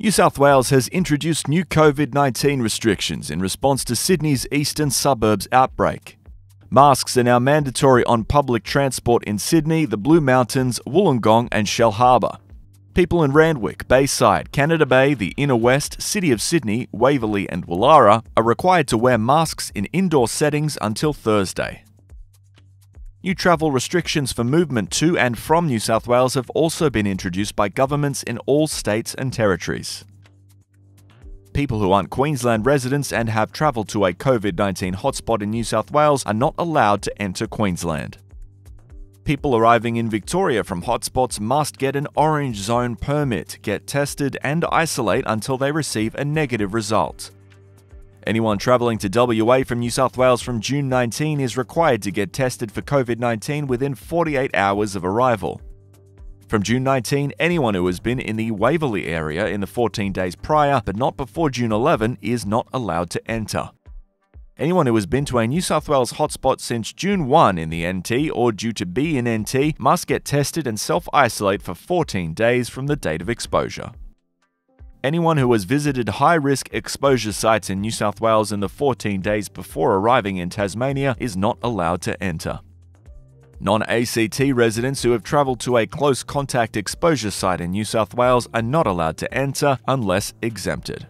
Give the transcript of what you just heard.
New South Wales has introduced new COVID-19 restrictions in response to Sydney's eastern suburbs outbreak. Masks are now mandatory on public transport in Sydney, the Blue Mountains, Wollongong and Shell Harbour. People in Randwick, Bayside, Canada Bay, the Inner West, City of Sydney, Waverley and Woollahra are required to wear masks in indoor settings until Thursday. New travel restrictions for movement to and from New South Wales have also been introduced by governments in all states and territories. People who aren't Queensland residents and have travelled to a COVID-19 hotspot in New South Wales are not allowed to enter Queensland. People arriving in Victoria from hotspots must get an orange zone permit, get tested and isolate until they receive a negative result. Anyone travelling to WA from New South Wales from June 19 is required to get tested for COVID-19 within 48 hours of arrival. From June 19, anyone who has been in the Waverley area in the 14 days prior but not before June 11 is not allowed to enter. Anyone who has been to a New South Wales hotspot since June 1 in the NT or due to be in NT must get tested and self-isolate for 14 days from the date of exposure. Anyone who has visited high-risk exposure sites in New South Wales in the 14 days before arriving in Tasmania is not allowed to enter. Non-ACT residents who have travelled to a close contact exposure site in New South Wales are not allowed to enter unless exempted.